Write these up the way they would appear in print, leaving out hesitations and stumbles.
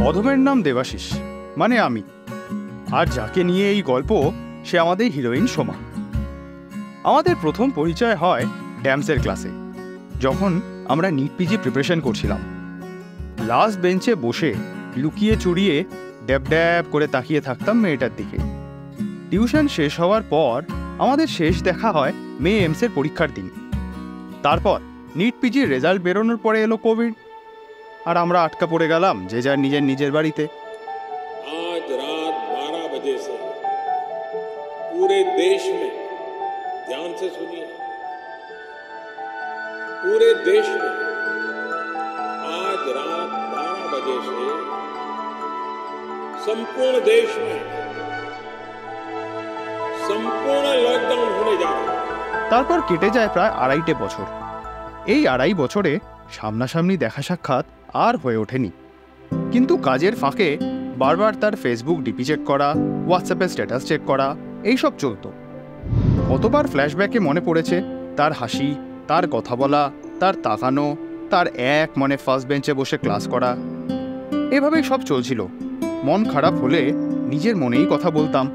অধমের নাম দেবাশিস, মানে আমি। আর যাকে নিয়ে এই গল্প সে আমাদের হিরোইন সোমা। আমাদের প্রথম পরিচয় হয় ড্যামসের ক্লাসে, যখন আমরা নিট পিজি প্রিপারেশন করছিলাম। লাস্ট বেঞ্চে বসে লুকিয়ে চুরিয়ে ড্যাব ড্যাব করে তাকিয়ে থাকতাম মেয়েটার দিকে। টিউশন শেষ হওয়ার পর আমাদের শেষ দেখা হয় মে এমসের পরীক্ষার দিন। তারপর নিট পিজির রেজাল্ট বেরোনোর পরে এলো কোভিড, আর আমরা আটকা পড়ে গেলাম যে যার নিজের বাড়িতে। आज रात 12 बजे से पूरे देश में, ध्यान से सुनिए, पूरे देश में आज रात 12 बजे से संपूर्ण देश में संपूर्ण लॉकडाउन होने जा रहा है। তারপর কেটে যায় প্রায় 2.5 বছর। এই 2.5 বছরে সামনাসামনি দেখা সাক্ষাৎ আর হয়ে ওঠেনি, কিন্তু কাজের ফাঁকে বারবার তার ফেসবুক ডিপি চেক করা, হোয়াটসঅ্যাপে স্ট্যাটাস চেক করা, এইসব চলতো। কতবার ফ্ল্যাশব্যাকে মনে পড়েছে তার হাসি, তার কথা বলা, তার তাকানো, তার এক মনে ফার্স্ট বেঞ্চে বসে ক্লাস করা। এভাবেই সব চলছিল। মন খারাপ হলে নিজের মনেই কথা বলতাম,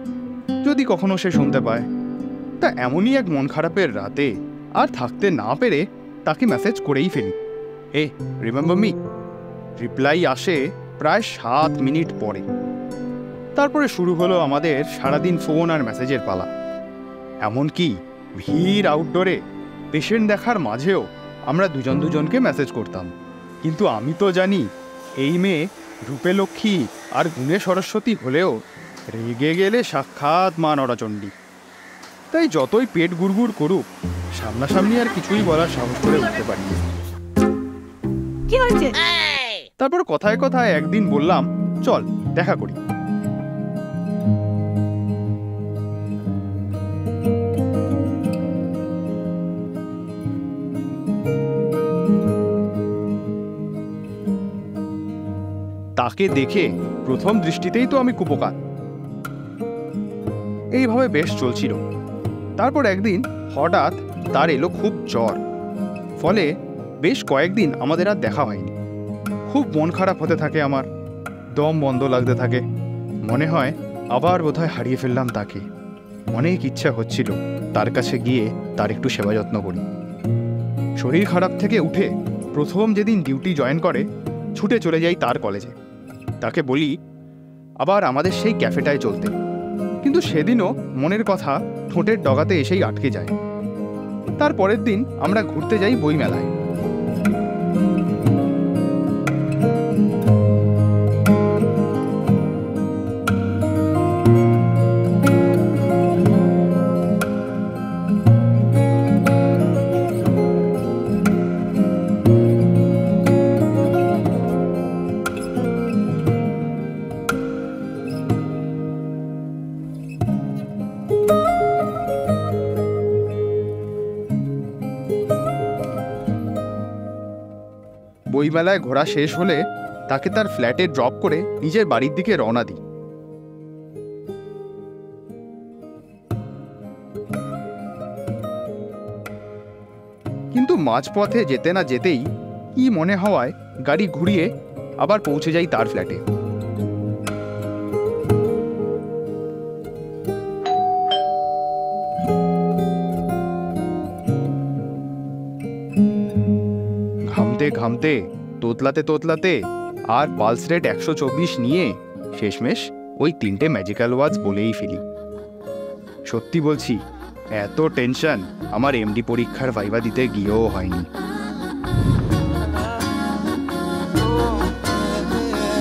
যদি কখনো সে শুনতে পায়। তা এমনই এক মন খারাপের রাতে আর থাকতে না পেরে তাকে মেসেজ করেই ফেলি, হে রিমেম্বার মি। রিপ্লাই আসে প্রায় 7 মিনিট পরে। তারপরে শুরু হলো আমাদের সারাদিন ফোন আর মেসেজের পালা। এমনকি ভিড় আউটডোরে পেশেন্ট দেখার মাঝেও আমরা দুজনকে মেসেজ করতাম। কিন্তু আমি তো জানি এই মেয়ে রূপে লক্ষ্মী আর গুণে সরস্বতী হলেও রেগে গেলে সাক্ষাৎ মা নরাচণ্ডী। তাই যতই পেট গুড়গুড় করুক, সামনাসামনি আর কিছুই বলার সাহস করে উঠতে পারি। কি হয়েছে? তারপর কথায় কথায় একদিন বললাম, চল দেখা করি। তাকে দেখে প্রথম দৃষ্টিতেই তো আমি কুপোকাত। এইভাবে বেশ চলছিল। তারপর একদিন হঠাৎ তার এলো খুব জ্বর। ফলে বেশ কয়েকদিন আমাদের আর দেখা হয়নি। খুব মন খারাপ হতে থাকে আমার, দম বন্ধ লাগতে থাকে। মনে হয় আবার বোধহয় হারিয়ে ফেললাম তাকে। অনেক ইচ্ছা হচ্ছিল তার কাছে গিয়ে তার একটু সেবা যত্ন করি। শরীর খারাপ থেকে উঠে প্রথম যেদিন ডিউটি জয়েন করে, ছুটে চলে যাই তার কলেজে। তাকে বলি আবার আমাদের সেই ক্যাফেটায় চলতে। কিন্তু সেদিনও মনের কথা ঠোঁটের ডগাতে এসেই আটকে যায়। তার পরের দিন আমরা ঘুরতে যাই বইমেলায়। বইমেলায় ঘোরা শেষ হলে তাকে তার ফ্ল্যাটে ড্রপ করে নিজের বাড়ির দিকে রওনা দিই। কিন্তু মাঝপথে যেতে না যেতেই কি মনে হওয়ায় গাড়ি ঘুরিয়ে আবার পৌঁছে যাই তার ফ্ল্যাটে। ঘামতে ঘামতে, তোতলাতে আর পালস রেট 124 নিয়ে শেষমেশ ওই 3টে ম্যাজিক্যাল ওয়ার্ডস বলেই ফেলি। সত্যি বলছি, এত টেনশন আমার এমডি পরীক্ষার ভাইবা দিতে গিয়েও হয়নি। है।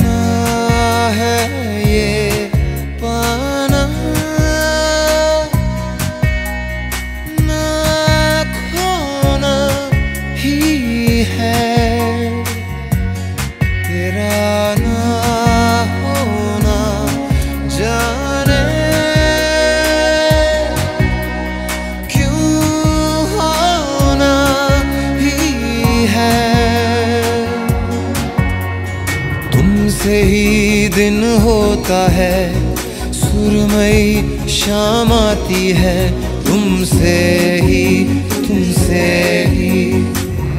那 है 也 पाना ये है। 那 है ये पाना 那 है 也 पाना 那 है ये 那 है 也 पाना 那 है ये पाना 那 है ये पाना 那 है ये पाना दिन होता है, सुरमई शाम आती है, तुमसे ही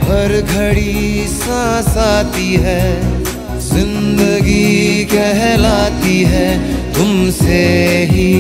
हर घड़ी सांस आती है, जिंदगी कहलाती है तुमसे ही